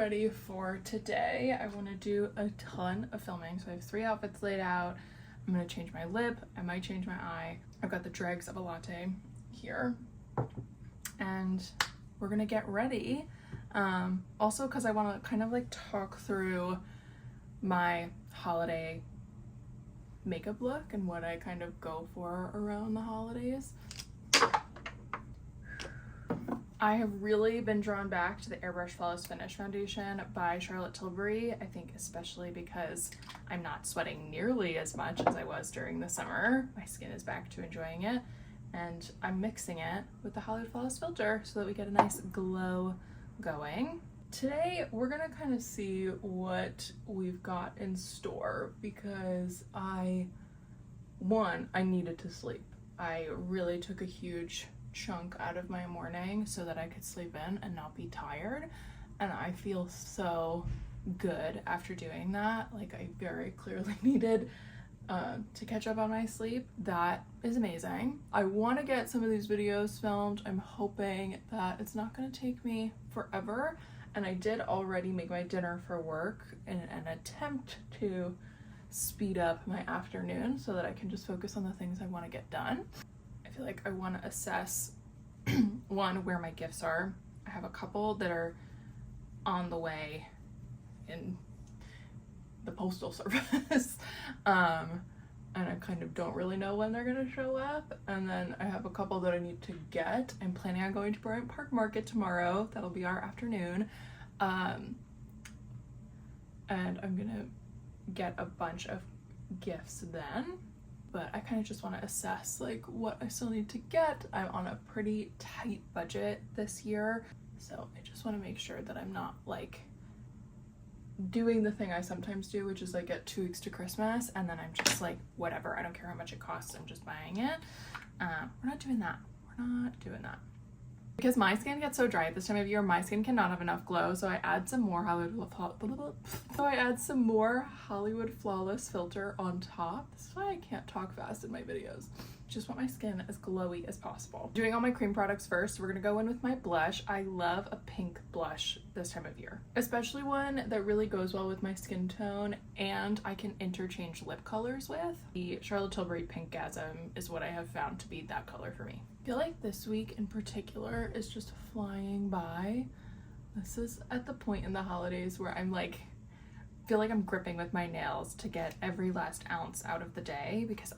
ready for today. I want to do a ton of filming, so I have 3 outfits laid out. I'm going to change my lip, I might change my eye. I've got the dregs of a latte here, and we're gonna get ready. Also because I want to kind of like talk through my holiday makeup look and what I kind of go for around the holidays. I have really been drawn back to the Airbrush Flawless Finish Foundation by Charlotte Tilbury. I think especially because I'm not sweating nearly as much as I was during the summer. My skin is back to enjoying it, and I'm mixing it with the Hollywood Flawless filter so that we get a nice glow going. Today we're gonna kind of see what we've got in store because I needed to sleep. I really took a huge chunk out of my morning so that I could sleep in and not be tired, and I feel so good after doing that. Like, I very clearly needed to catch up on my sleep. That is amazing. I want to get some of these videos filmed. I'm hoping that it's not going to take me forever, and I did already make my dinner for work in an attempt to speed up my afternoon so that I can just focus on the things I want to get done. I feel like I want to assess one, where my gifts are. I have a couple that are on the way in the postal service, and I kind of don't really know when they're gonna show up. And then I have a couple that I need to get. I'm planning on going to Bryant Park Market tomorrow. That'll be our afternoon, and I'm gonna get a bunch of gifts then. But I kind of just want to assess like what I still need to get. I'm on a pretty tight budget this year, so I just want to make sure that I'm not like doing the thing I sometimes do, which is like get 2 weeks to Christmas and then I'm just like, whatever, I don't care how much it costs, I'm just buying it. We're not doing that. Because my skin gets so dry at this time of year, my skin cannot have enough glow, so I add some more Hollywood Flawless filter on top. This is why I can't talk fast in my videos. Just want my skin as glowy as possible. Doing all my cream products first, we're gonna go in with my blush. I love a pink blush this time of year, especially one that really goes well with my skin tone and I can interchange lip colors with. The Charlotte Tilbury Pinkgasm is what I have found to be that color for me. I feel like this week in particular is just flying by. This is at the point in the holidays where I'm like, feel like I'm gripping with my nails to get every last ounce out of the day because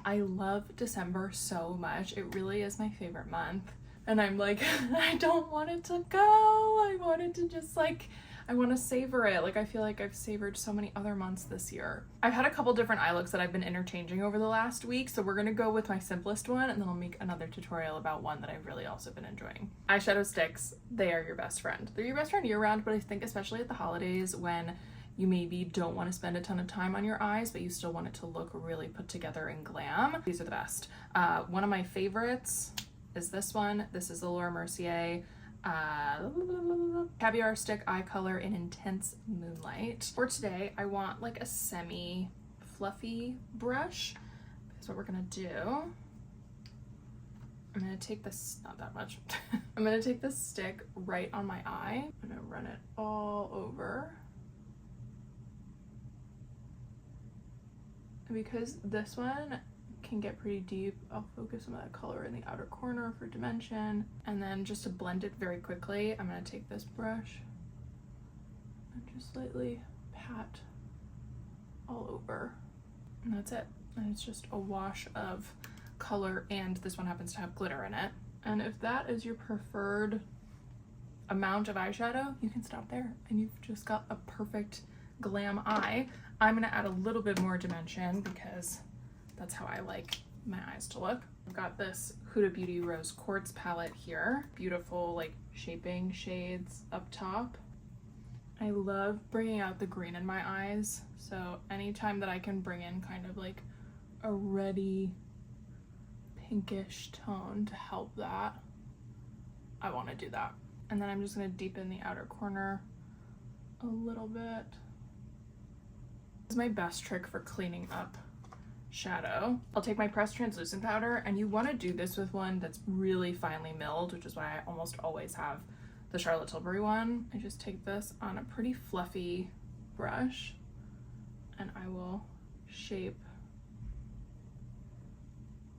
I love December so much. It really is my favorite month. And I'm like, I don't want it to go. I want it to just like, I want to savor it. Like, I feel like I've savored so many other months this year. I've had a couple different eye looks that I've been interchanging over the last week, so we're gonna go with my simplest one and then I'll make another tutorial about one that I've really also been enjoying. Eyeshadow sticks, they are your best friend. They're your best friend year round, but I think especially at the holidays when you maybe don't want to spend a ton of time on your eyes, but you still want it to look really put together and glam. These are the best. One of my favorites is this one. This is the Laura Mercier Caviar Stick Eye Color in Intense Moonlight. For today, I want like a semi-fluffy brush. That's what we're gonna do. I'm gonna take this, not that much. I'm gonna take this stick right on my eye. I'm gonna run it all over. Because this one can get pretty deep, I'll focus some of that color in the outer corner for dimension. And then just to blend it very quickly, I'm gonna take this brush and just lightly pat all over. And that's it. And it's just a wash of color, and this one happens to have glitter in it. And if that is your preferred amount of eyeshadow, you can stop there and you've just got a perfect glam eye. I'm gonna add a little bit more dimension because that's how I like my eyes to look. I've got this Huda Beauty Rose Quartz palette here. Beautiful like shaping shades up top. I love bringing out the green in my eyes, so anytime that I can bring in kind of like a reddy pinkish tone to help that, I want to do that. And then I'm just going to deepen the outer corner a little bit. This is my best trick for cleaning up shadow. I'll take my pressed translucent powder, and you want to do this with one that's really finely milled, which is why I almost always have the Charlotte Tilbury one, I just take this on a pretty fluffy brush and I will shape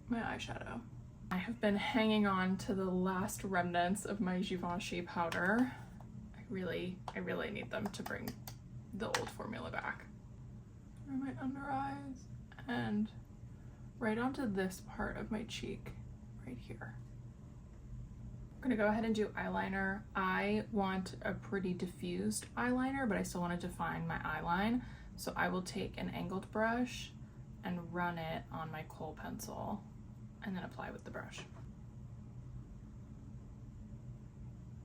my eyeshadow. I have been hanging on to the last remnants of my Givenchy powder. I really need them to bring the old formula back. My under eyes and right onto this part of my cheek right here. I'm gonna go ahead and do eyeliner. I want a pretty diffused eyeliner, but I still want to define my eyeline. So I will take an angled brush and run it on my kohl pencil and then apply with the brush.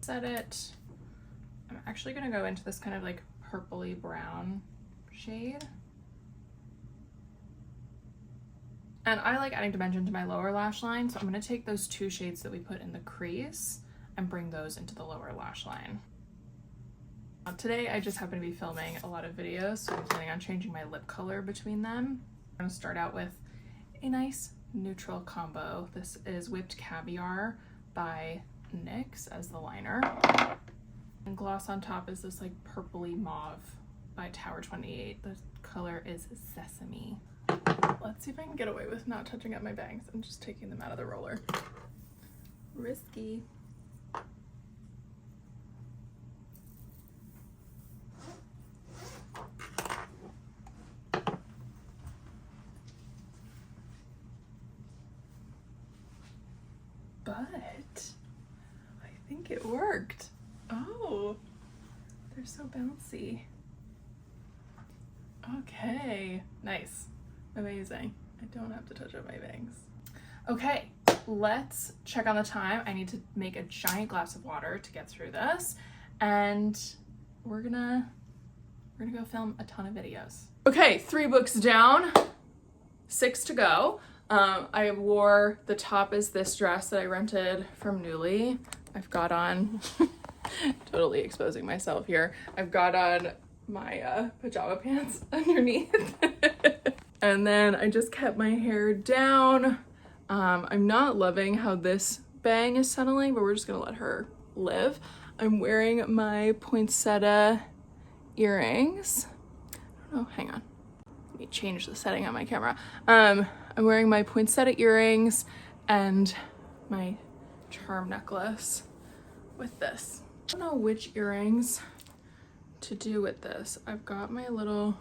Set it. I'm actually gonna go into this kind of like purpley brown shade. And I like adding dimension to my lower lash line, so I'm gonna take those 2 shades that we put in the crease and bring those into the lower lash line. Today I just happen to be filming a lot of videos, so I'm planning on changing my lip color between them. I'm gonna start out with a nice neutral combo. This is Whipped Caviar by NYX as the liner. And gloss on top is this like purpley mauve by Tower 28. The color is Sesame. Let's see if I can get away with not touching up my bangs and just taking them out of the roller. Risky. But I think it worked. Oh, they're so bouncy. Okay, nice. Amazing. I don't have to touch up my bangs. Okay, let's check on the time. I need to make a giant glass of water to get through this, and we're gonna go film a ton of videos. Okay, 3 books down, 6 to go. I wore, the top is this dress that I rented from Nuuly. I've got on, totally exposing myself here. I've got on my pajama pants underneath. And then I just kept my hair down. I'm not loving how this bang is settling, but we're just gonna let her live. I'm wearing my poinsettia earrings. I don't know, hang on. Let me change the setting on my camera. I'm wearing my poinsettia earrings and my charm necklace with this. I don't know which earrings to do with this. I've got my little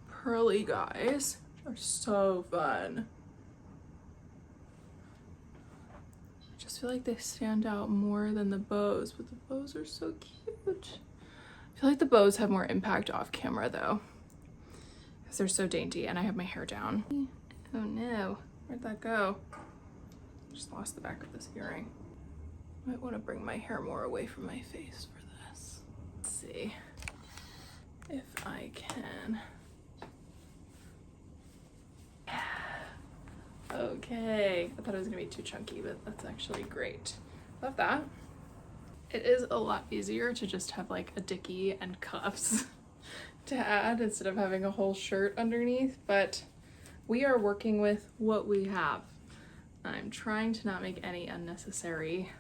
pearly guys, which are so fun. I just feel like they stand out more than the bows, but the bows are so cute. I feel like the bows have more impact off camera though, because they're so dainty, and I have my hair down. Oh no, where'd that go? Just lost the back of this earring. Might want to bring my hair more away from my face for this. Let's see if I can. Okay, I thought it was gonna be too chunky, but that's actually great. Love that. It is a lot easier to just have like a dickie and cuffs to add instead of having a whole shirt underneath, but we are working with what we have. I'm trying to not make any unnecessary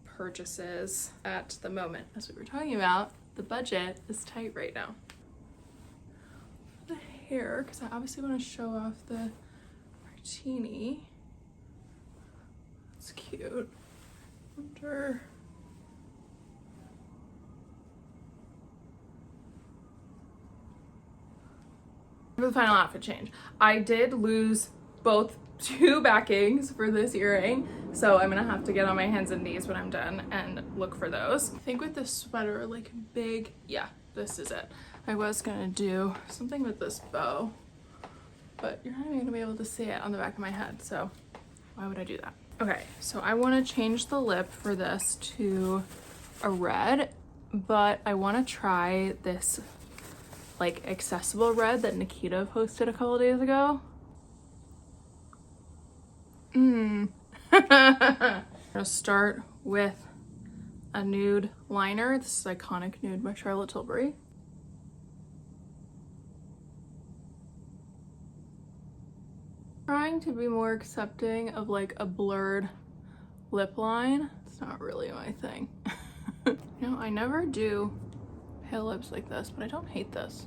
purchases at the moment. As we were talking about, the budget is tight right now. The hair, because I obviously want to show off the martini. It's cute. Wonder. For the final outfit change, I did lose both 2 backings for this earring, so I'm gonna have to get on my hands and knees when I'm done and look for those. I think with this sweater, like big, yeah, this is it. I was gonna do something with this bow, but you're not even gonna be able to see it on the back of my head, so why would I do that? Okay, so I wanna change the lip for this to a red, but I wanna try this like accessible red that Nikita posted a couple days ago. I'm gonna start with a nude liner. This is Iconic Nude by Charlotte Tilbury. Trying to be more accepting of like a blurred lip line. It's not really my thing. You know, I never do pale lips like this, but I don't hate this.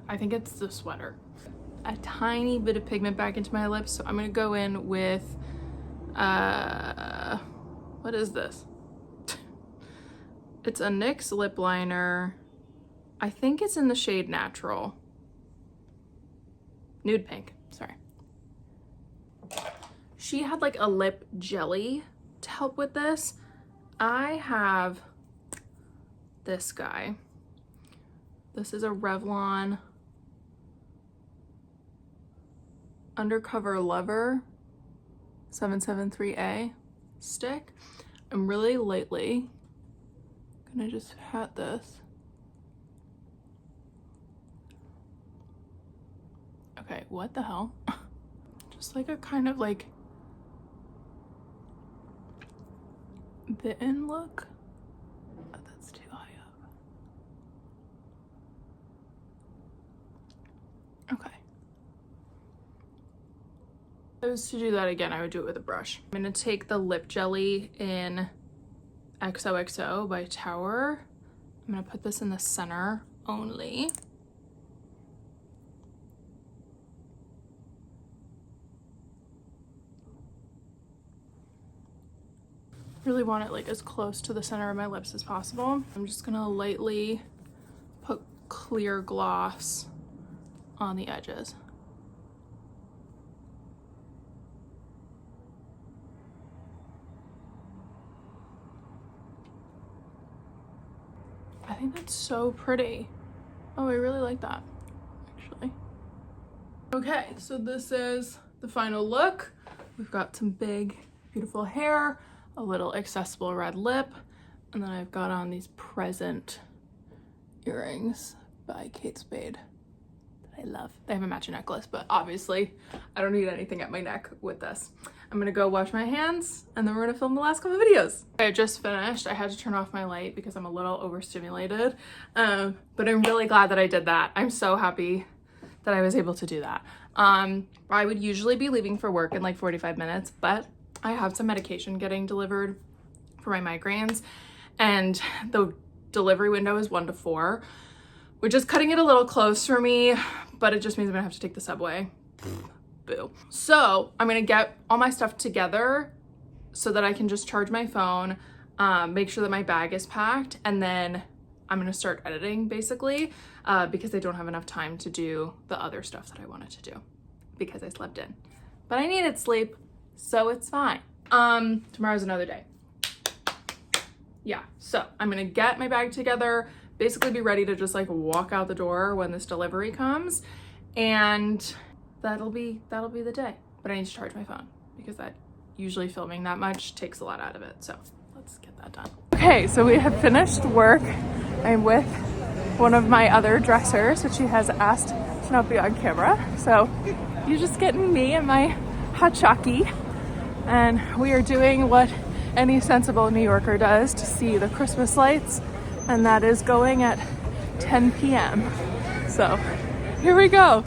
I think it's the sweater. A tiny bit of pigment back into my lips, so I'm gonna go in with what is this? It's a NYX lip liner. I think it's in the shade Natural. Nude pink, sorry. She had like a lip jelly to help with this. I have this guy. This is a Revlon Undercover Lover 773A stick. I'm really lightly gonna just pat this. Okay, what the hell? Just like a kind of like bitten look. Oh, that's too high up. Okay. If I was to do that again, I would do it with a brush. I'm gonna take the lip jelly in XOXO by Tower. I'm gonna put this in the center only. Really want it like as close to the center of my lips as possible. I'm just gonna lightly put clear gloss on the edges. I think that's so pretty. Oh, I really like that, actually. Okay, so this is the final look. We've got some big, beautiful hair, a little accessible red lip, and then I've got on these Present earrings by Kate Spade that I love. They have a matching necklace, but obviously I don't need anything at my neck with this. I'm gonna go wash my hands and then we're gonna film the last couple videos. I just finished. I had to turn off my light because I'm a little overstimulated, but I'm really glad that I did that. I'm so happy that I was able to do that. I would usually be leaving for work in like 45 minutes, but I have some medication getting delivered for my migraines, and the delivery window is 1 to 4, which is cutting it a little close for me, but it just means I'm gonna have to take the subway. Boo. So I'm gonna get all my stuff together so that I can just charge my phone, make sure that my bag is packed, and then I'm gonna start editing basically, because I don't have enough time to do the other stuff that I wanted to do because I slept in. But I needed sleep, so it's fine. Tomorrow's another day. Yeah, so I'm gonna get my bag together, basically be ready to just like walk out the door when this delivery comes, and that'll be the day. But I need to charge my phone because that usually filming that much takes a lot out of it. So let's get that done. Okay, so we have finished work. I'm with one of my other dressers, which she has asked to not be on camera. So you're just getting me and my hot chocky. And we are doing what any sensible New Yorker does to see the Christmas lights, and that is going at 10 p.m. So here we go.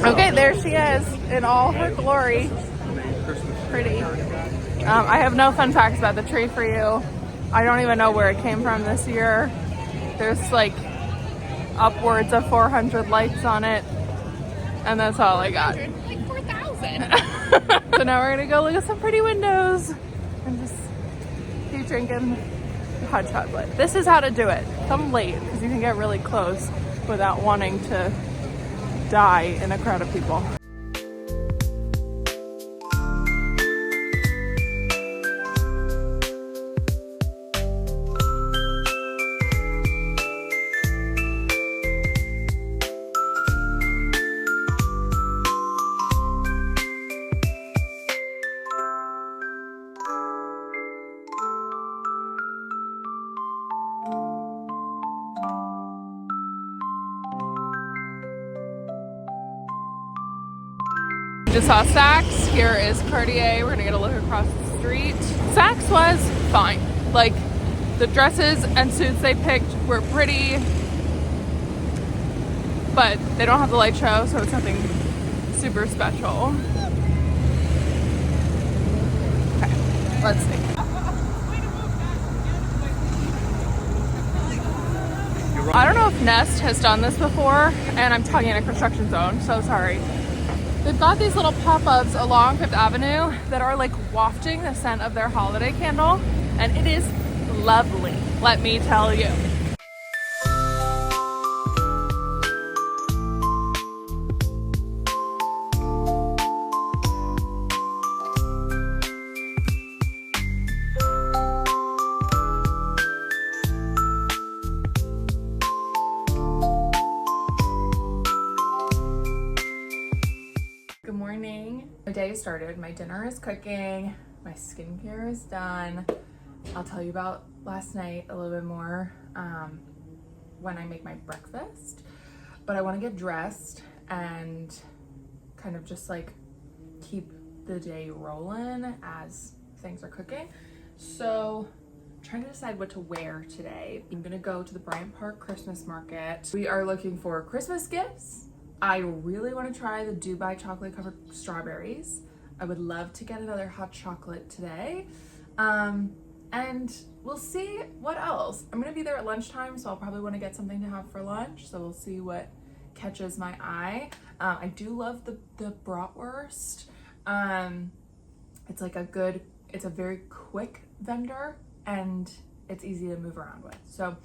Okay, there she is in all her glory. Pretty. I have no fun facts about the tree for you. I don't even know where it came from this year. There's like upwards of 400 lights on it, and that's all I got. Like 4,000. So now we're gonna go look at some pretty windows and just keep drinking hot chocolate. This is how to do it. Come late because you can get really close without wanting to die in a crowd of people. Just saw Saks. Here is Cartier. We're gonna get a look across the street. Saks was fine. Like, the dresses and suits they picked were pretty, but they don't have the light show, so it's nothing super special. Okay, let's see. I don't know if Nest has done this before, and I'm talking in a construction zone, so sorry. They've got these little pop-ups along Fifth Avenue that are like wafting the scent of their holiday candle, and it is lovely, let me tell you. Good morning. My day started. My dinner is cooking. My skincare is done. I'll tell you about last night a little bit more when I make my breakfast. But I want to get dressed and kind of just like keep the day rolling as things are cooking. So I'm trying to decide what to wear today. I'm gonna go to the Bryant Park Christmas market. We are looking for Christmas gifts. I really want to try the Dubai chocolate covered strawberries. I would love to get another hot chocolate today. And we'll see what else. I'm gonna be there at lunchtime, so I'll probably want to get something to have for lunch. So we'll see what catches my eye. I do love the bratwurst. It's like it's a very quick vendor and it's easy to move around with. So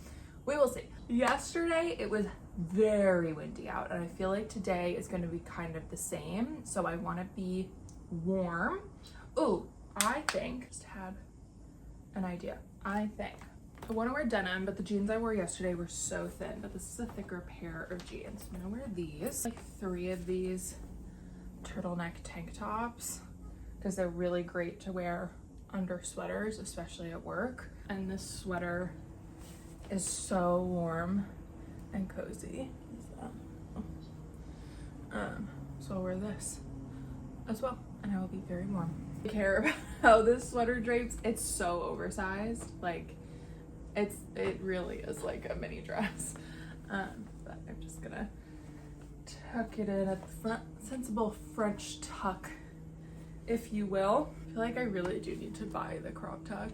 we will see. Yesterday it was very windy out, and I feel like today is going to be kind of the same. So I want to be warm. Ooh, I think just had an idea. I want to wear denim, but the jeans I wore yesterday were so thin, but this is a thicker pair of jeans. I'm gonna wear these, like 3 of these turtleneck tank tops, because they're really great to wear under sweaters, especially at work. And this sweater is so warm and cozy. So I'll wear this as well, and I will be very warm. I care about how this sweater drapes. It's so oversized, like it really is like a mini dress. But I'm just gonna tuck it in at the front, sensible French tuck, if you will. I feel like I really do need to buy the crop tuck.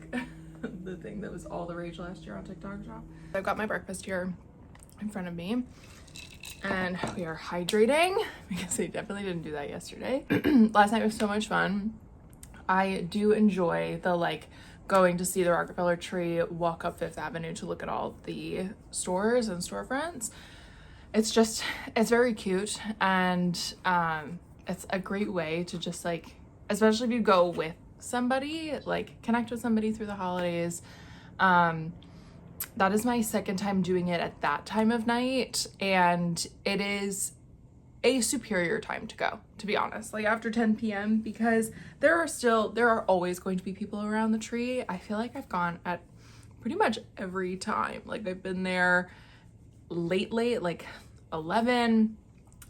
The thing that was all the rage last year on TikTok shop. I've got my breakfast here in front of me, and we are hydrating because I definitely didn't do that yesterday. Last night was so much fun. I do enjoy the like going to see the Rockefeller tree, walk up Fifth Avenue to look at all the stores and storefronts. It's very cute, and it's a great way to just like, especially if you go with somebody, like connect with somebody through the holidays. That is my second time doing it at that time of night, and it is a superior time to go, to be honest, like after 10 p.m. because there are always going to be people around the tree. I feel like I've gone at pretty much every time. Like I've been there late, like 11.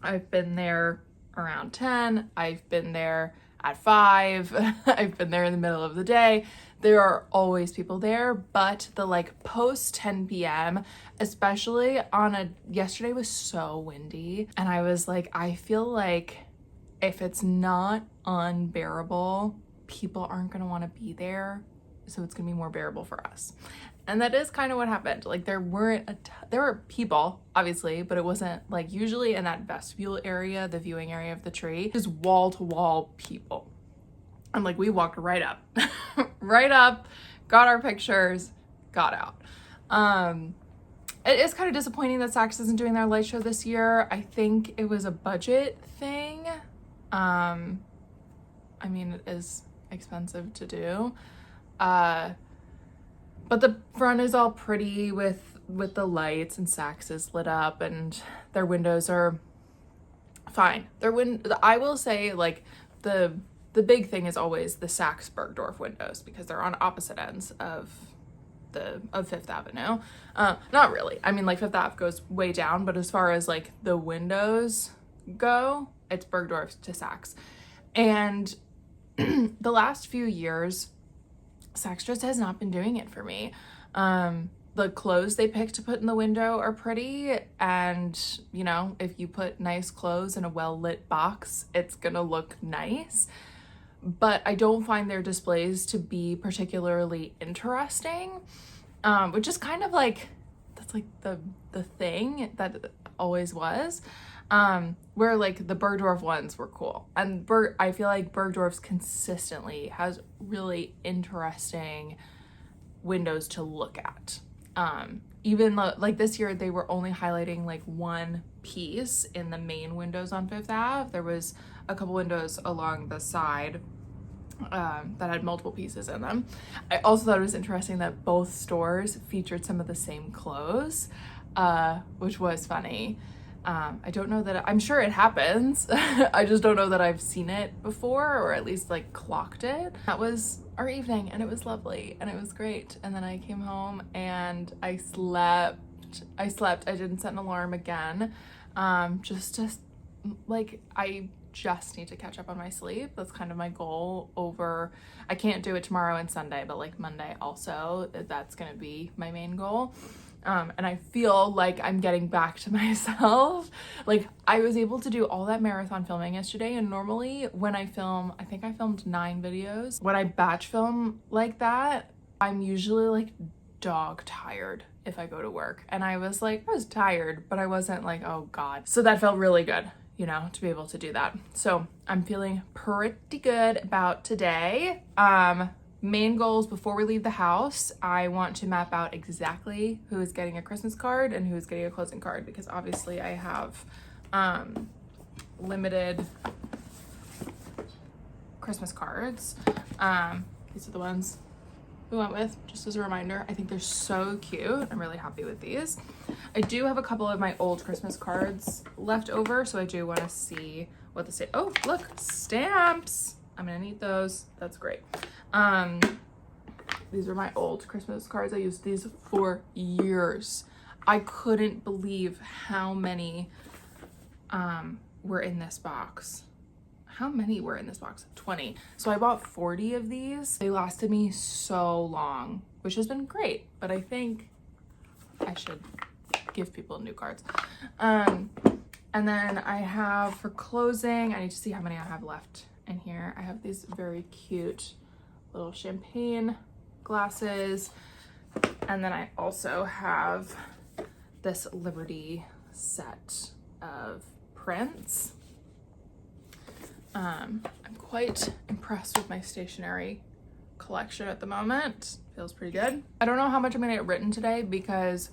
I've been there around 10. I've been there at 5. I've been there in the middle of the day. There are always people there, but the like post 10 p.m., especially yesterday was so windy, and I was like, I feel like if it's not unbearable, people aren't gonna want to be there, so it's gonna be more bearable for us. And that is kind of what happened. Like there were people, obviously, but it wasn't like usually in that vestibule area, the viewing area of the tree, just wall to wall people. And like we walked right up, right up, got our pictures, got out. It is kind of disappointing that Saks isn't doing their light show this year. I think it was a budget thing. I mean, it is expensive to do. But the front is all pretty with the lights, and Saks is lit up, and their windows are fine. I will say, like, the big thing is always the Saks Bergdorf windows, because they're on opposite ends of Fifth Avenue. Not really. I mean, like Fifth Ave goes way down, but as far as like the windows go, it's Bergdorf to Saks. And the last few years, Saks just has not been doing it for me. the clothes they pick to put in the window are pretty, and you know, if you put nice clothes in a well-lit box, it's gonna look nice. But I don't find their displays to be particularly interesting, which is kind of like, that's like the thing that it always was. Where like the Bergdorf ones were cool, and I feel like Bergdorf's consistently has really interesting windows to look at. Even like this year they were only highlighting like one piece in the main windows on Fifth Ave. There was a couple windows along the side that had multiple pieces in them. I also thought it was interesting that both stores featured some of the same clothes, which was funny. I don't know that, I'm sure it happens. I just don't know that I've seen it before, or at least like clocked it. That was our evening, and it was lovely and it was great. And then I came home and I slept. I didn't set an alarm again. Just to like, I just need to catch up on my sleep. That's kind of my goal over, I can't do it tomorrow and Sunday, but like Monday also, that's gonna be my main goal. And I feel like I'm getting back to myself. Like, I was able to do all that marathon filming yesterday, and normally when I film, I think I filmed 9 videos. When I batch film like that, I'm usually like dog tired if I go to work. And I was like, I was tired, but I wasn't like, oh God. So that felt really good, you know, to be able to do that. So I'm feeling pretty good about today. Main goals before we leave the house, I want to map out exactly who is getting a Christmas card and who is getting a closing card, because obviously I have limited Christmas cards. These are the ones we went with, just as a reminder. I think they're so cute. I'm really happy with these. I do have a couple of my old Christmas cards left over, so I do want to see what the oh, look, stamps. I'm gonna need those. That's great. These are my old Christmas cards. I used these for years. I couldn't believe how many were in this box. How many were in this box? 20. So I bought 40 of these. They lasted me so long, which has been great, but I think I should give people new cards. And then I have, for closing, I need to see how many I have left in here. I have these very cute little champagne glasses, and then I also have this Liberty set of prints. I'm quite impressed with my stationery collection at the moment. Feels pretty good. I don't know how much I'm gonna get written today, because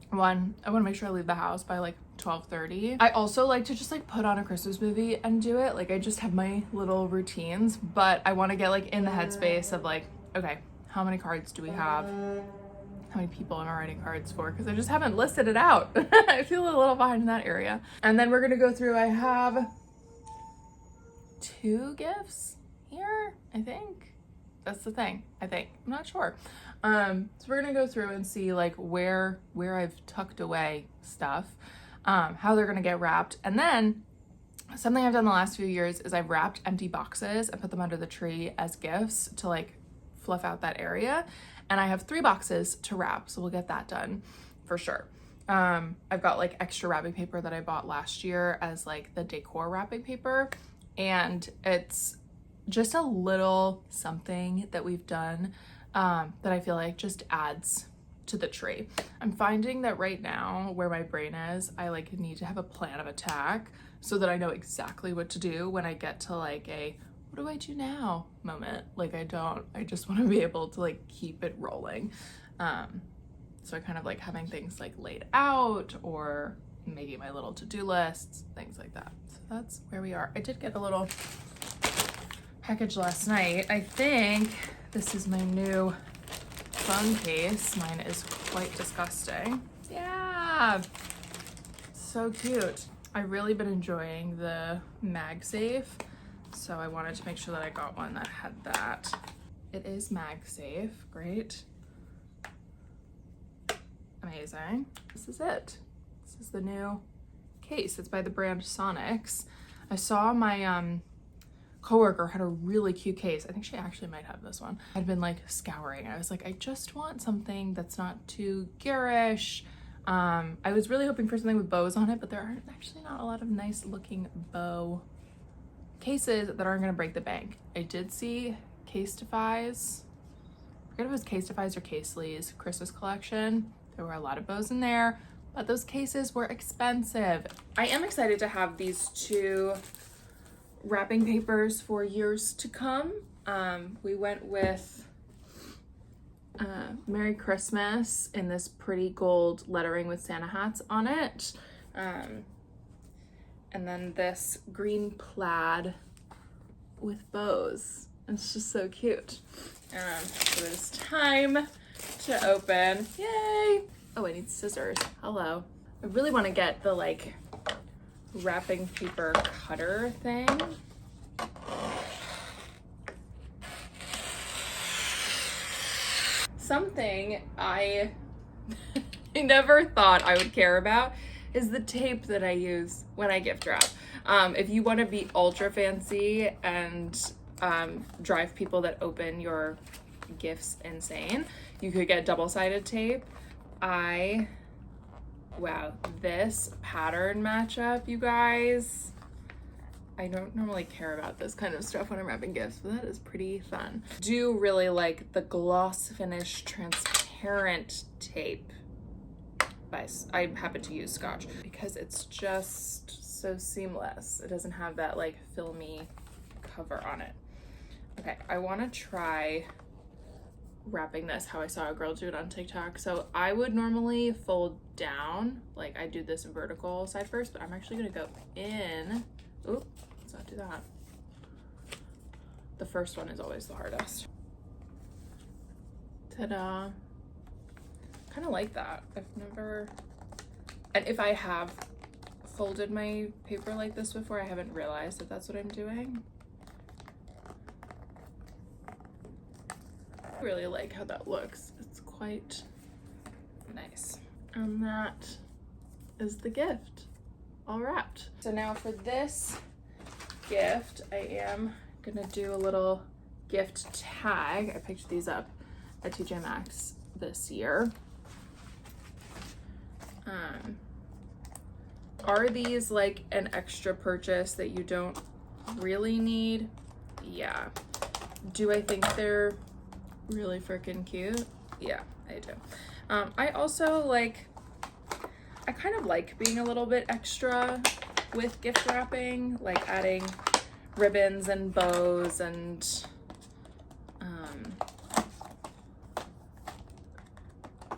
one, I want to make sure I leave the house by like 12:30. I also like to just like put on a Christmas movie and do it. Like, I just have my little routines, but I want to get like in the headspace of like, okay, how many cards do we have? How many people am I writing cards for? Because I just haven't listed it out. I feel a little behind in that area. And then we're gonna go through, I have 2 gifts here, I think. That's the thing, I think. I'm not sure. So we're gonna go through and see like where I've tucked away stuff, how they're gonna get wrapped. And then something I've done the last few years is I've wrapped empty boxes and put them under the tree as gifts to like fluff out that area. And I have 3 boxes to wrap, so we'll get that done for sure. I've got like extra wrapping paper that I bought last year as like the decor wrapping paper, and it's just a little something that we've done that I feel like just adds to the tree. I'm finding that right now, where my brain is, I like need to have a plan of attack so that I know exactly what to do when I get to like a what do I do now moment. Like, I just want to be able to like keep it rolling. So I kind of like having things like laid out or making my little to-do lists, things like that. So that's where we are. I did get a little package last night. I think this is my new phone case. Mine is quite disgusting. Yeah, so cute. I've really been enjoying the MagSafe, so I wanted to make sure that I got one that had that. It is MagSafe, great. Amazing. This is it. This is the new case. It's by the brand Sonics. I saw my coworker had a really cute case. I think she actually might have this one. I'd been like scouring. I was like, I just want something that's not too garish. I was really hoping for something with bows on it, but there are actually not a lot of nice looking bow cases that aren't gonna break the bank. I did see Casetify's, I forget if it was Casetify's or Casely's Christmas collection. There were a lot of bows in there, but those cases were expensive. I am excited to have these two wrapping papers for years to come. We went with Merry Christmas in this pretty gold lettering with Santa hats on it. And then this green plaid with bows. It's just so cute. So it's time to open. Yay! Oh, I need scissors. Hello. I really want to get the like wrapping paper cutter thing. Something I never thought I would care about is the tape that I use when I gift wrap. If you want to be ultra fancy and drive people that open your gifts insane, you could get double-sided tape. Wow, this pattern matchup, you guys. I don't normally care about this kind of stuff when I'm wrapping gifts, but that is pretty fun. Do really like the gloss finish transparent tape. I happen to use Scotch because it's just so seamless. It doesn't have that like filmy cover on it. Okay, I want to try wrapping this how I saw a girl do it on TikTok. So I would normally fold down, like I do this vertical side first, but I'm actually gonna go in. Oop, let's not do that. The first one is always the hardest. Ta-da. Kind of like that. I've never, and if I have folded my paper like this before, I haven't realized that that's what I'm doing. I really like how that looks. It's quite nice. And that is the gift all wrapped. So now for this gift, I am gonna do a little gift tag. I picked these up at TJ Maxx this year. Are these like an extra purchase that you don't really need? Yeah. Do I think they're really freaking cute? Yeah, I do. I also like, I kind of like being a little bit extra with gift wrapping, like adding ribbons and bows and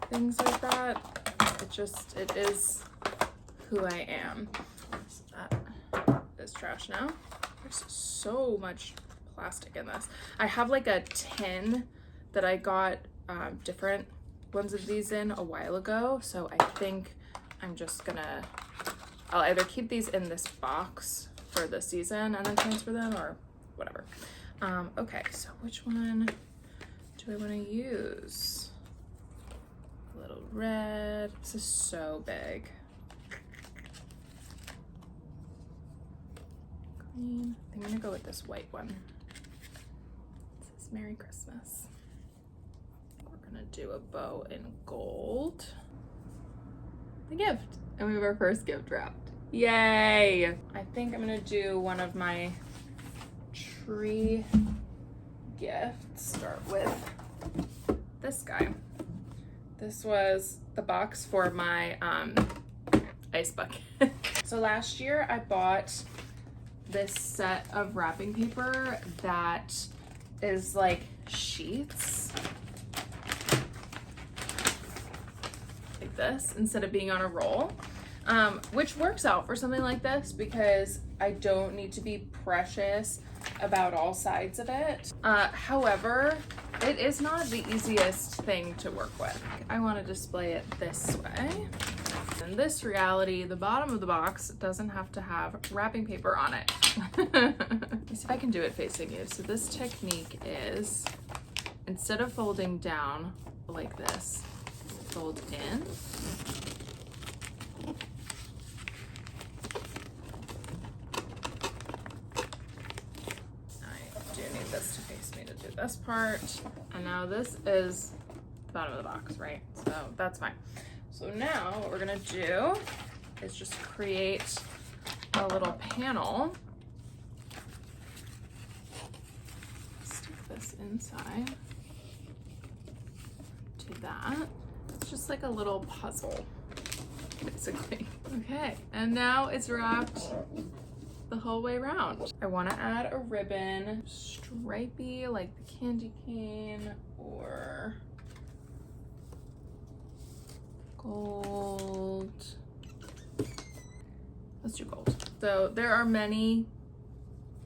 things like that. It is who I am. That is trash now. There's so much plastic in this. I have like a tin that I got different ones of these in a while ago, so I think I'm just gonna, I'll either keep these in this box for the season and then transfer them or whatever. Okay, so which one do I want to use? A little red. This is so big. Green. I think I'm gonna go with this white one. This is Merry Christmas. We're gonna do a bow in gold. The gift. And we have our first gift wrapped. Yay! I think I'm gonna do one of my tree gifts. Start with this guy. This was the box for my ice bucket. So last year I bought this set of wrapping paper that is like sheets like this instead of being on a roll, which works out for something like this because I don't need to be precious about all sides of it. However, it is not the easiest thing to work with. I want to display it this way. In this reality, the bottom of the box doesn't have to have wrapping paper on it. Let me see if I can do it facing you. So this technique is, instead of folding down like this, fold in. this part, and now this is the bottom of the box, right? So that's fine. So now what we're gonna do is just create a little panel. Stick this inside to that. It's just like a little puzzle, basically. Okay, and now it's wrapped the whole way around. I want to add a ribbon, stripey, like the candy cane, or gold. Let's do gold. So there are many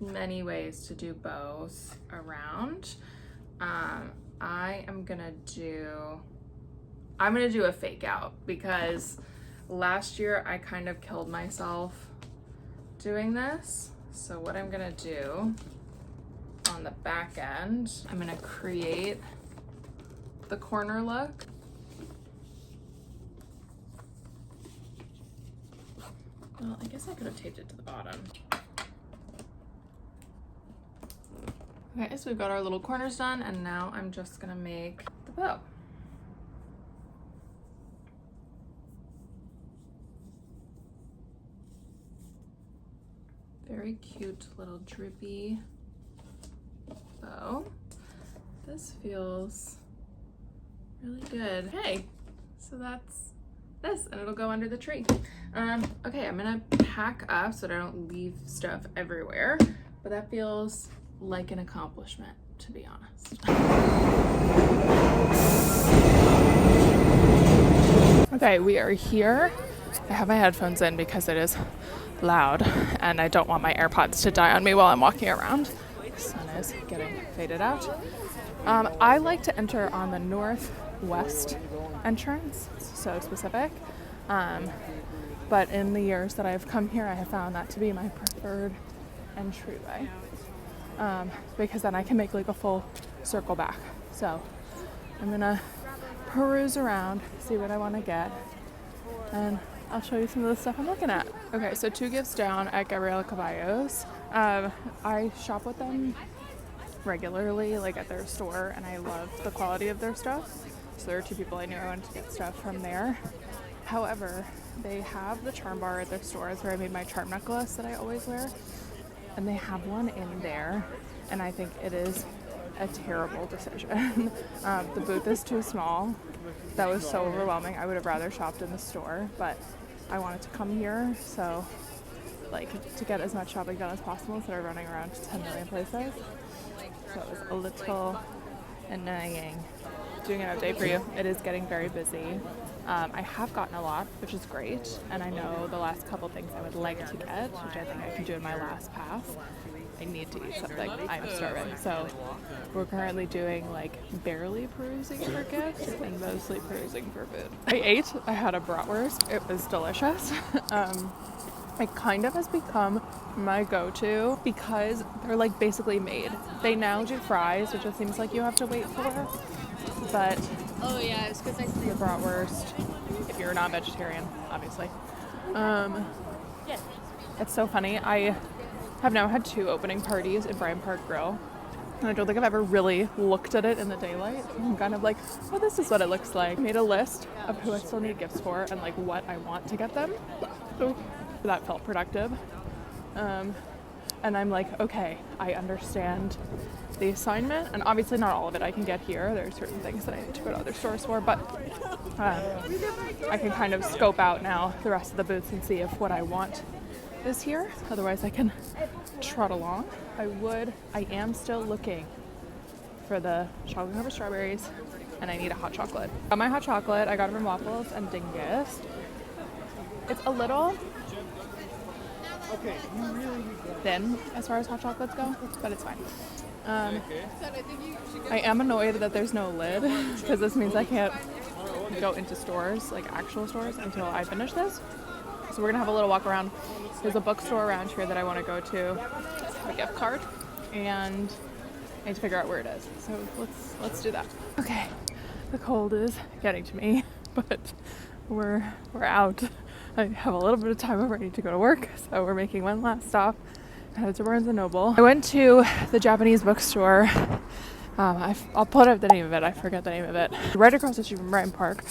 ways to do bows around. I'm gonna do a fake out because last year I kind of killed myself doing this. So what I'm gonna do on the back end, I'm gonna create the corner look. Well, I guess I could have taped it to the bottom. Okay, so we've got our little corners done, and now I'm just gonna make the bow. Very cute little drippy bow. This feels really good. Okay, so that's this, and it'll go under the tree. Okay, I'm gonna pack up so that I don't leave stuff everywhere, but that feels like an accomplishment, to be honest. Okay, we are here. I have my headphones in because it is loud and I don't want my AirPods to die on me while I'm walking around. The sun is getting faded out. I like to enter on the northwest entrance, so specific. But in the years that I've come here, I have found that to be my preferred entryway, because then I can make like a full circle back. So I'm gonna peruse around, see what I want to get, and I'll show you some of the stuff I'm looking at. Okay, so 2 gifts down at Gabriela Caballos. I shop with them regularly, like at their store, and I love the quality of their stuff. So there are 2 people I knew I wanted to get stuff from there. However, they have the charm bar at their store. It's where I made my charm necklace that I always wear. And they have one in there, and I think it is a terrible decision. The booth is too small. That was so overwhelming. I would have rather shopped in the store, but I wanted to come here, so like to get as much shopping done as possible instead of running around to 10 million places. So it was a little annoying. Doing an update for you. It is getting very busy. I have gotten a lot, which is great, and I know the last couple things I would like to get, which I think I can do in my last pass. I need to eat something. I'm starving. So we're currently doing like barely perusing for gifts and mostly perusing for food. I had a bratwurst. It was delicious. It kind of has become my go-to because they're like basically made. They now do fries, which it seems like you have to wait for, but oh yeah, it's because I see the bratwurst, if you're not vegetarian, obviously. It's so funny. I have now had 2 opening parties at Bryant Park Grill, and I don't think I've ever really looked at it in the daylight. I'm kind of like, oh, this is what it looks like. I made a list of who I still need gifts for and like what I want to get them. So that felt productive. And I'm like, okay, I understand the assignment, and obviously not all of it I can get here. There are certain things that I need to go to other stores for, but I can kind of scope out now the rest of the booths and see if what I want is here. Otherwise I can trot along. I am still looking for the chocolate covered strawberries, and I need a hot chocolate. My hot chocolate, I got it from Waffles and Dingus. It's a little thin as far as hot chocolates go, but it's fine. I am annoyed that there's no lid because this means I can't go into stores, like actual stores, until I finish this. So we're gonna have a little walk around. There's a bookstore around here that I want to go to, a gift card, and I need to figure out where it is. So let's do that. Okay, the cold is getting to me, but we're out. I have a little bit of time. I'm ready to go to work, so we're making one last stop. Headed to Barnes & Noble. I went to the Japanese bookstore I'll put up the name of it. I forget the name of it. Right across the street from Bryant Park.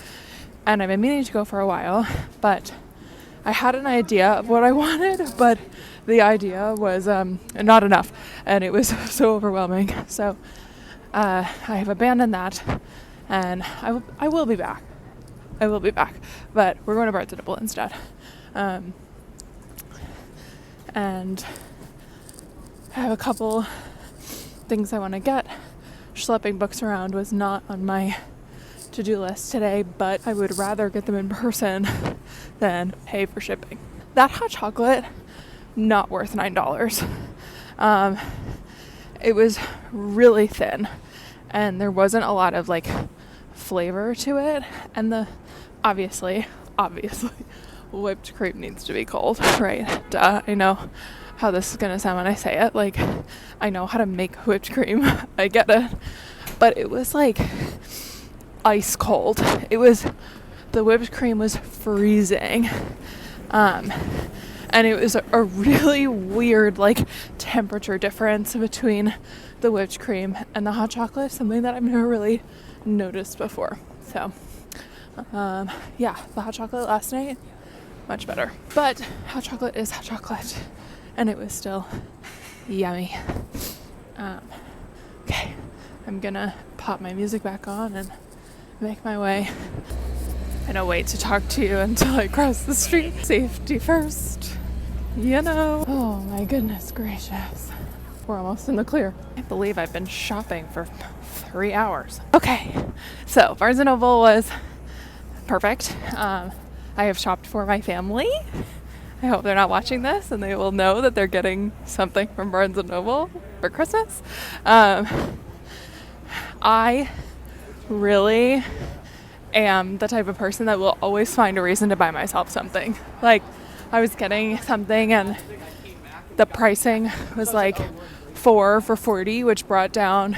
And I've been meaning to go for a while, but I had an idea of what I wanted, but the idea was not enough, and it was so overwhelming. So I have abandoned that, and I will be back. I will be back, but we're going to Barnes & Noble instead. And I have a couple things I want to get. Schlepping books around was not on my to-do list today, but I would rather get them in person than pay for shipping. That hot chocolate, not worth $9. It was really thin, and there wasn't a lot of like flavor to it, and the obviously whipped cream needs to be cold, right? Duh. I know how this is gonna sound when I say it. Like, I know how to make whipped cream. I get it, but it was like ice cold. The whipped cream was freezing, and it was a really weird like temperature difference between the whipped cream and the hot chocolate, something that I've never really noticed before. So yeah, the hot chocolate last night, much better, but hot chocolate is hot chocolate, and it was still yummy. Okay, I'm gonna pop my music back on and make my way. I don't wait to talk to you until I cross the street. Safety first, you know. Oh my goodness gracious. We're almost in the clear. I can't believe I've been shopping for 3 hours. Okay, so Barnes & Noble was perfect. I have shopped for my family. I hope they're not watching this and they will know that they're getting something from Barnes & Noble for Christmas. I really am the type of person that will always find a reason to buy myself something. Like, I was getting something and the pricing was like 4 for $40, which brought down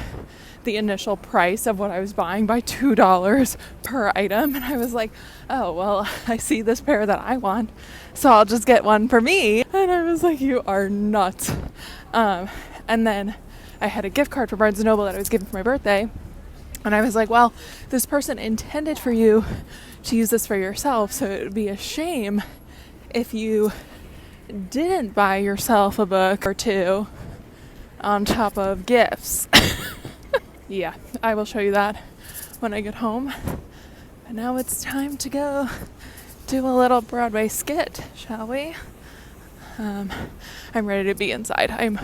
the initial price of what I was buying by $2 per item. And I was like, oh, well, I see this pair that I want, so I'll just get one for me. And I was like, you are nuts. And then I had a gift card for Barnes & Noble that I was given for my birthday. And I was like, well, this person intended for you to use this for yourself, so it would be a shame if you didn't buy yourself a book or two on top of gifts. Yeah, I will show you that when I get home. But now it's time to go do a little Broadway skit, shall we? I'm ready to be inside. I'm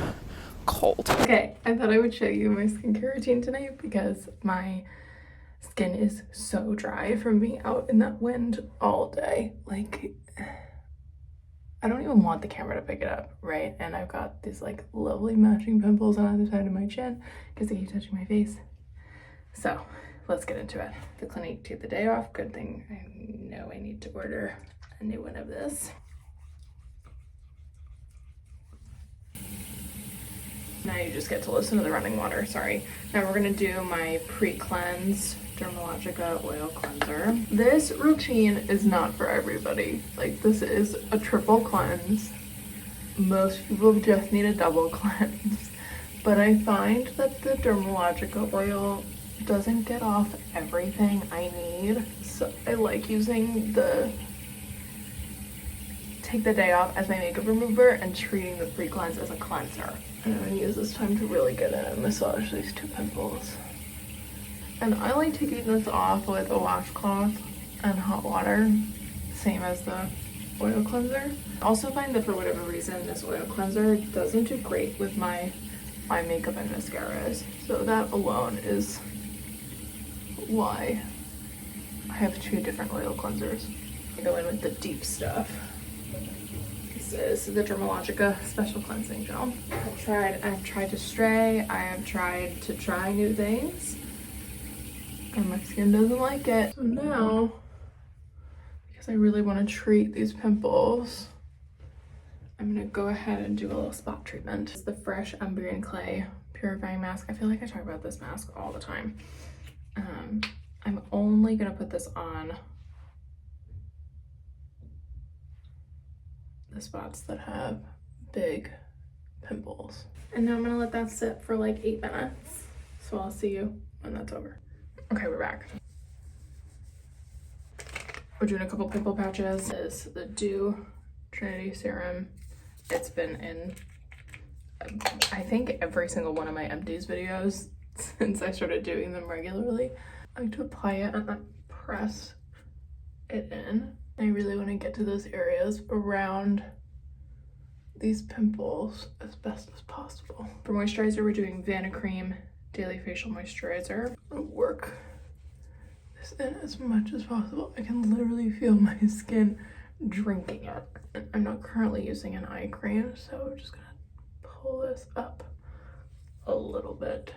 cold. Okay, I thought I would show you my skincare routine tonight because my skin is so dry from being out in that wind all day. Like, I don't even want the camera to pick it up, right? And I've got these like lovely matching pimples on either side of my chin because they keep touching my face. So let's get into it. The Clinique took the day off. Good thing I know I need to order a new one of this. Now you just get to listen to the running water, sorry. Now we're gonna do my pre-cleanse Dermalogica oil cleanser. This routine is not for everybody. Like, this is a triple cleanse. Most people just need a double cleanse. But I find that the Dermalogica oil doesn't get off everything I need. So I like using the take the day off as my makeup remover and treating the pre-cleanse as a cleanser. And I'm gonna use this time to really get in and massage these two pimples. And I like taking this off with a washcloth and hot water, same as the oil cleanser. I also find that for whatever reason, this oil cleanser doesn't do great with my eye makeup and mascaras. So that alone is why I have two different oil cleansers. I go in with the deep stuff. This is the Dermalogica Special Cleansing Gel. I've tried to stray, I have tried to try new things, and my skin doesn't like it. So now, because I really want to treat these pimples, I'm gonna go ahead and do a little spot treatment. It's the Fresh Umbrian Clay Purifying Mask. I feel like I talk about this mask all the time. I'm only gonna put this on the spots that have big pimples. And now I'm gonna let that sit for like 8 minutes. So so I'll see you when that's over. Okay, we're back. We're doing a couple pimple patches. This is the Dew Trinity Serum. It's been in, I think, every single one of my empties videos since I started doing them regularly. I like to apply it and then press it in. I really want to get to those areas around these pimples as best as possible. For moisturizer, we're doing Vanicream Daily Facial Moisturizer. I'll work this in as much as possible. I can literally feel my skin drinking it. I'm not currently using an eye cream, so we're just gonna pull this up a little bit,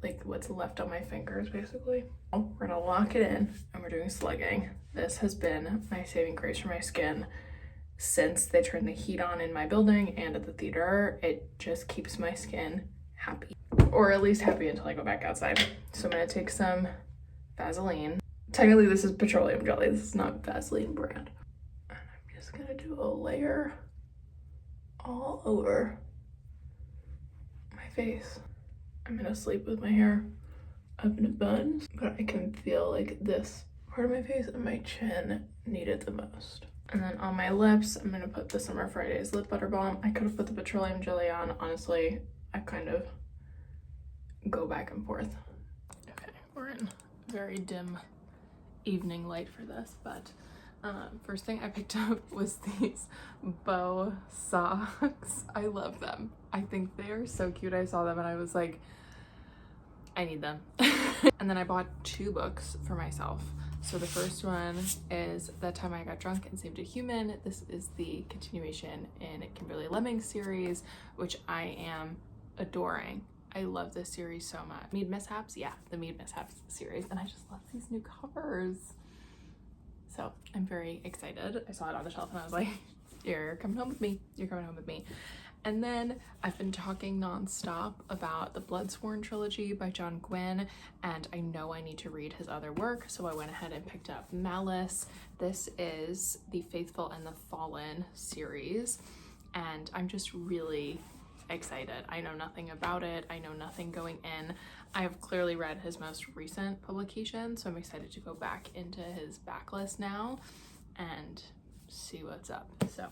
like what's left on my fingers basically. We're gonna lock it in and we're doing slugging. This has been my saving grace for my skin since they turned the heat on in my building and at the theater. It just keeps my skin happy, or at least happy until I go back outside. So I'm gonna take some Vaseline. Technically this is petroleum jelly, this is not Vaseline brand. And I'm just gonna do a layer all over my face. I'm gonna sleep with my hair up in a bun, but I can feel like this part of my face and my chin needed the most. And then on my lips, I'm gonna put the Summer Fridays Lip Butter Balm. I could have put the petroleum jelly on. Honestly, I kind of go back and forth. Okay, we're in very dim evening light for this, but first thing I picked up was these bow socks. I love them. I think they are so cute. I saw them and I was like, I need them. And then I bought 2 books for myself. So the first one is That Time I Got Drunk and Saved a Human. This is the continuation in Kimberly Lemming's series, which I am adoring. I love this series so much. Mead Mishaps? Yeah, the Mead Mishaps series. And I just love these new covers. So I'm very excited. I saw it on the shelf and I was like, you're coming home with me. You're coming home with me. And then I've been talking nonstop about the Bloodsworn trilogy by John Gwynne, and I know I need to read his other work, so I went ahead and picked up Malice. This is the Faithful and the Fallen series, and I'm just really excited. I know nothing about it. I know nothing going in. I have clearly read his most recent publication, so I'm excited to go back into his backlist now and see what's up. So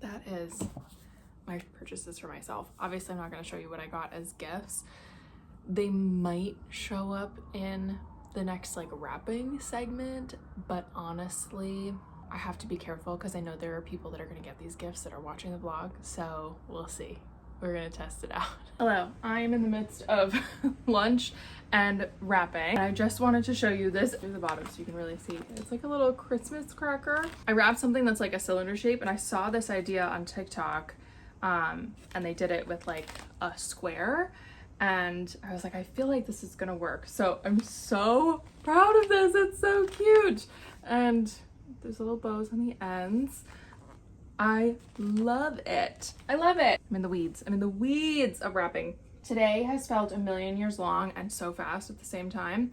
that is my purchases for myself. Obviously, I'm not going to show you what I got as gifts. They might show up in the next like wrapping segment, but honestly, I have to be careful because I know there are people that are going to get these gifts that are watching the vlog, so we'll see. We're gonna test it out. Hello, I am in the midst of lunch and wrapping. I just wanted to show you this through the bottom so you can really see. It's like a little Christmas cracker. I wrapped something that's like a cylinder shape, and I saw this idea on TikTok, and they did it with like a square, and I was like, I feel like this is gonna work. So I'm so proud of this. It's so cute. And there's little bows on the ends. I love it. I love it. I'm in the weeds. I'm in the weeds of wrapping. Today has felt a million years long and so fast at the same time.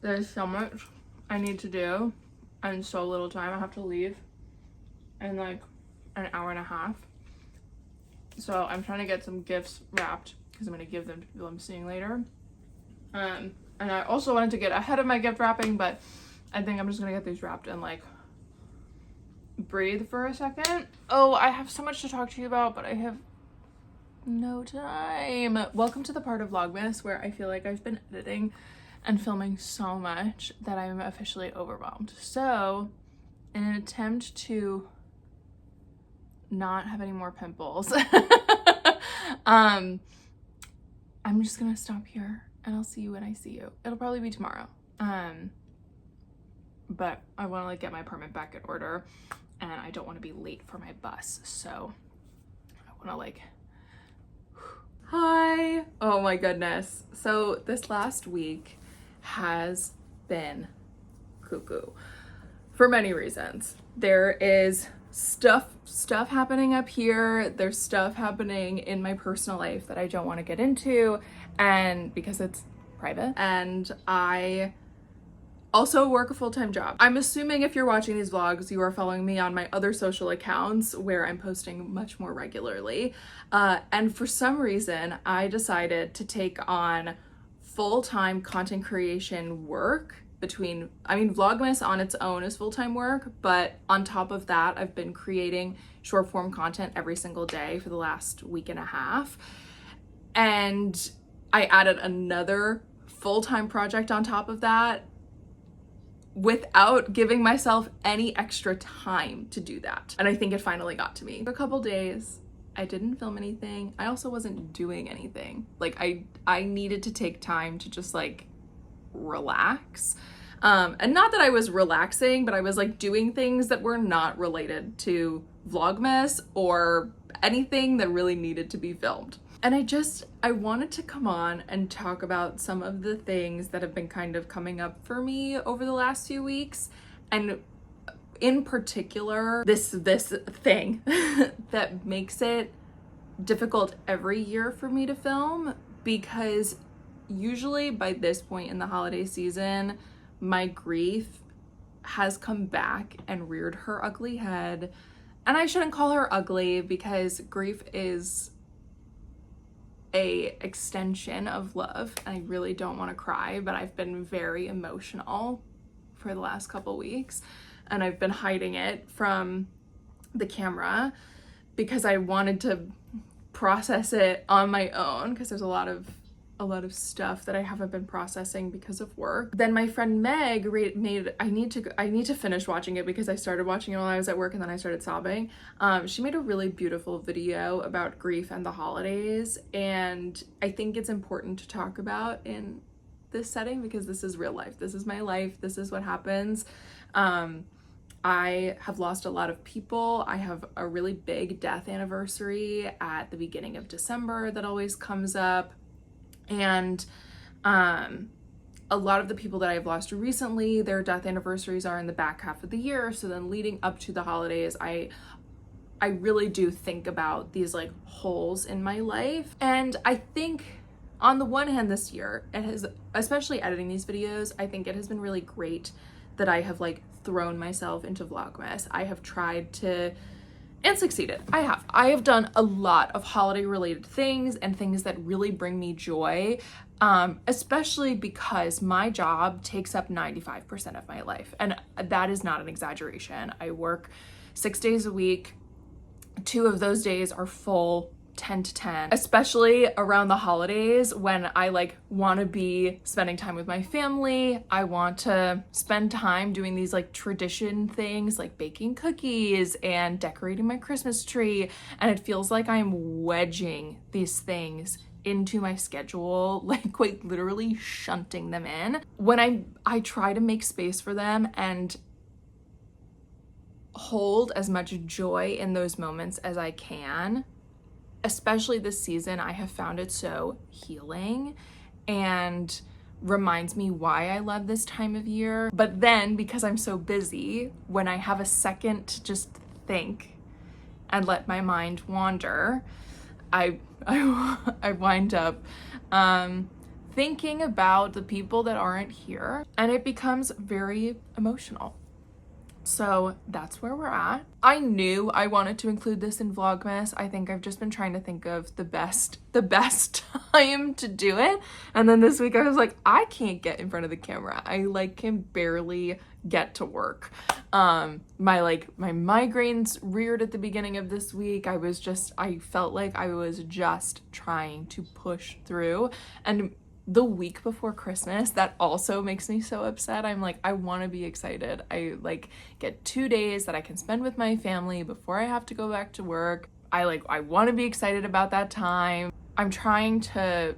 There's so much I need to do and so little time. I have to leave in like an hour and a half. So I'm trying to get some gifts wrapped because I'm going to give them to people I'm seeing later. And I also wanted to get ahead of my gift wrapping, but I think I'm just going to get these wrapped and like breathe for a second. Oh, I have so much to talk to you about, but I have no time. Welcome to the part of Vlogmas where I feel like I've been editing and filming so much that I'm officially overwhelmed. So in an attempt to not have any more pimples, I'm just gonna stop here and I'll see you when I see you. It'll probably be tomorrow. But I want to like get my apartment back in order, and I don't want to be late for my bus, so I want to like, hi. Oh my goodness. So this last week has been cuckoo for many reasons. There is stuff happening up here. There's stuff happening in my personal life that I don't want to get into, and because it's private, and I also work a full-time job. I'm assuming if you're watching these vlogs, you are following me on my other social accounts where I'm posting much more regularly. And for some reason, I decided to take on full-time content creation work between, I mean, Vlogmas on its own is full-time work, but on top of that, I've been creating short form content every single day for the last week and a half. And I added another full-time project on top of that without giving myself any extra time to do that. And I think it finally got to me. For a couple days, I didn't film anything. I also wasn't doing anything. Like I needed to take time to just like relax. And not that I was relaxing, but I was like doing things that were not related to Vlogmas or anything that really needed to be filmed. And I wanted to come on and talk about some of the things that have been kind of coming up for me over the last few weeks. And in particular, this thing that makes it difficult every year for me to film, because usually by this point in the holiday season, my grief has come back and reared her ugly head. And I shouldn't call her ugly, because grief is a extension of love. And I really don't want to cry, but I've been very emotional for the last couple weeks, and I've been hiding it from the camera because I wanted to process it on my own, because there's a lot of stuff that I haven't been processing because of work. Then my friend Meg I need to finish watching it, because I started watching it while I was at work and then I started sobbing. She made a really beautiful video about grief and the holidays, and I think it's important to talk about in this setting, because this is real life. This is my life. This is what happens. I have lost a lot of people. I have a really big death anniversary at the beginning of December that always comes up. And a lot of the people that I've lost recently, their death anniversaries are in the back half of the year. So then leading up to the holidays, I really do think about these like holes in my life. And I think on the one hand this year, it has, especially editing these videos, I think it has been really great that I have like thrown myself into Vlogmas. I have tried to, and succeeded. I have done a lot of holiday related things and things that really bring me joy, especially because my job takes up 95% of my life. And that is not an exaggeration. I work 6 days a week. 2 of those days are full 10 to 10, especially around the holidays when I like want to be spending time with my family. I want to spend time doing these like tradition things like baking cookies and decorating my Christmas tree. And it feels like I'm wedging these things into my schedule, like quite literally shunting them in. When I try to make space for them and hold as much joy in those moments as I can, especially this season, I have found it so healing and reminds me why I love this time of year. But then because I'm so busy, when I have a second to just think and let my mind wander, I wind up thinking about the people that aren't here, and it becomes very emotional. So that's where we're at. I knew I wanted to include this in Vlogmas. I think I've just been trying to think of the best time to do it. And then this week I was like, I can't get in front of the camera. I like can barely get to work. My migraines reared at the beginning of this week. I felt like I was just trying to push through. And the week before Christmas, that also makes me so upset. I'm like, I want to be excited. I like get 2 days that I can spend with my family before I have to go back to work. I want to be excited about that time. I'm trying to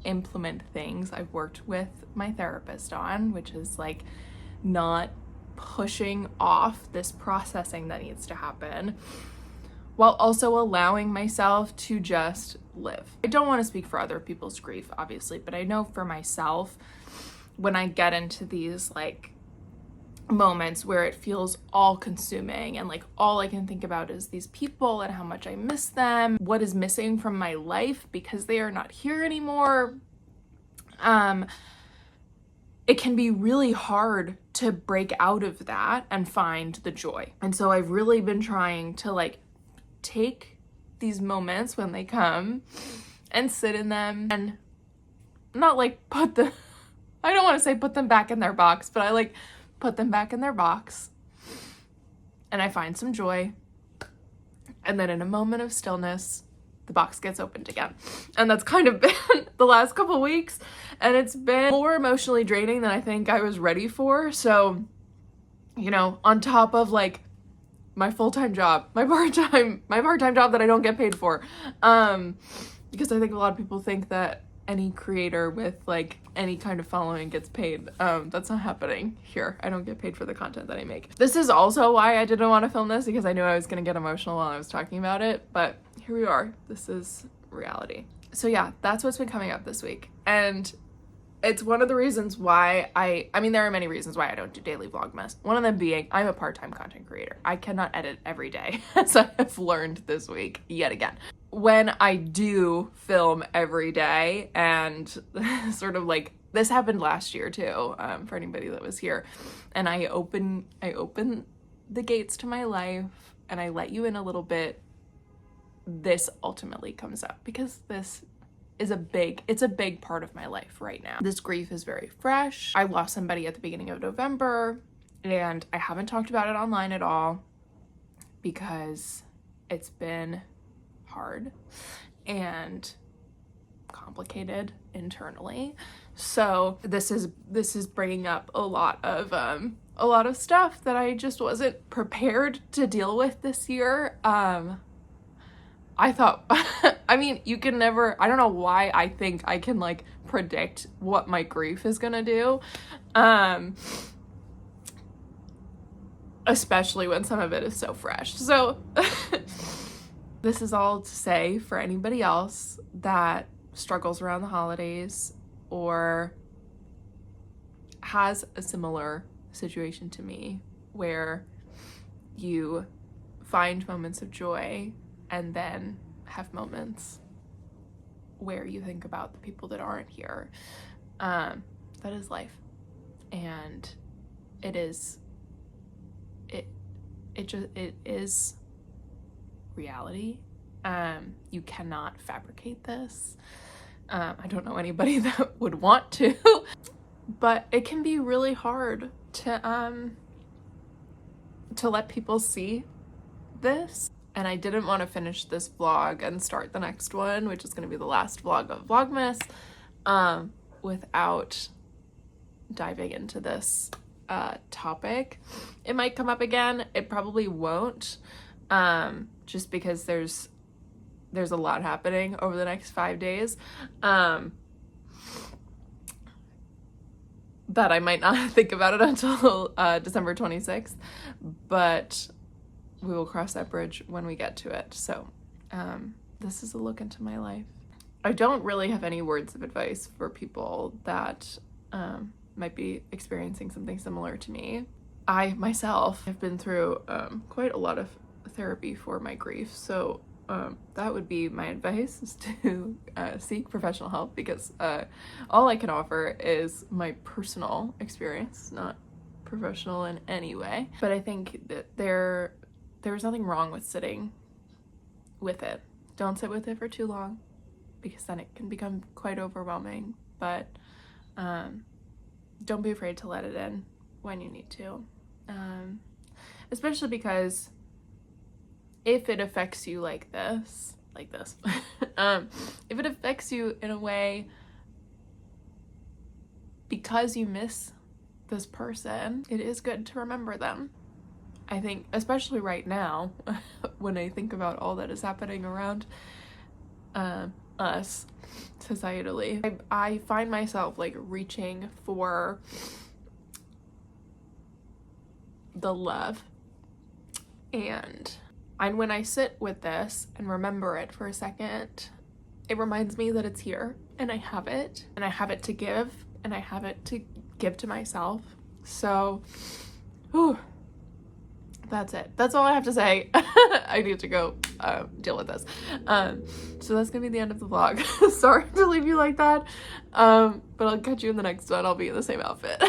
implement things I've worked with my therapist on, which is like not pushing off this processing that needs to happen, while also allowing myself to just live. I don't want to speak for other people's grief, obviously, but I know for myself, when I get into these like moments where it feels all consuming and like all I can think about is these people and how much I miss them, what is missing from my life because they are not here anymore, it can be really hard to break out of that and find the joy. And so I've really been trying to like take these moments when they come and sit in them and not like put them, I don't want to say put them back in their box, but I like put them back in their box and I find some joy. And then in a moment of stillness, the box gets opened again. And that's kind of been the last couple weeks. And it's been more emotionally draining than I think I was ready for. So, you know, on top of like my full-time job, my part-time job that I don't get paid for. Because I think a lot of people think that any creator with like any kind of following gets paid. That's not happening here. I don't get paid for the content that I make. This is also why I didn't want to film this, because I knew I was going to get emotional while I was talking about it, but here we are. This is reality. So yeah, that's what's been coming up this week. And it's one of the reasons why I mean, there are many reasons why I don't do daily Vlogmas. One of them being I'm a part-time content creator. I cannot edit every day, as I have learned this week yet again. When I do film every day, and sort of like this happened last year too, for anybody that was here, and I open the gates to my life and I let you in a little bit, this ultimately comes up because this is a big part of my life right now. This grief is very fresh. I lost somebody at the beginning of November and I haven't talked about it online at all because it's been hard and complicated internally. So this is bringing up a lot of stuff that I just wasn't prepared to deal with this year. I thought, I mean, you can never, I don't know why I think I can like predict what my grief is gonna do. Especially when some of it is so fresh. So this is all to say for anybody else that struggles around the holidays or has a similar situation to me where you find moments of joy and then have moments where you think about the people that aren't here. That is life. And it is reality. You cannot fabricate this. I don't know anybody that would want to, but it can be really hard to let people see this. And I didn't want to finish this vlog and start the next one, which is going to be the last vlog of Vlogmas, without diving into this topic. It might come up again. It probably won't, just because there's a lot happening over the next 5 days that I might not think about it until December 26th, but we will cross that bridge when we get to it. So this is a look into my life. I don't really have any words of advice for people that might be experiencing something similar to me. I myself have been through quite a lot of therapy for my grief, so that would be my advice, is to seek professional help, because all I can offer is my personal experience, not professional in any way. But I think that there's nothing wrong with sitting with it. Don't sit with it for too long, because then it can become quite overwhelming. But don't be afraid to let it in when you need to, especially because if it affects you like this, if it affects you in a way because you miss this person, it is good to remember them. I think, especially right now, when I think about all that is happening around us societally, I find myself like reaching for the love, and when I sit with this and remember it for a second, it reminds me that it's here and I have it, and I have it to give, and I have it to give to myself. So, whew, that's it. That's all I have to say. I need to go deal with this. So that's gonna be the end of the vlog. Sorry to leave you like that, but I'll catch you in the next one. I'll be in the same outfit.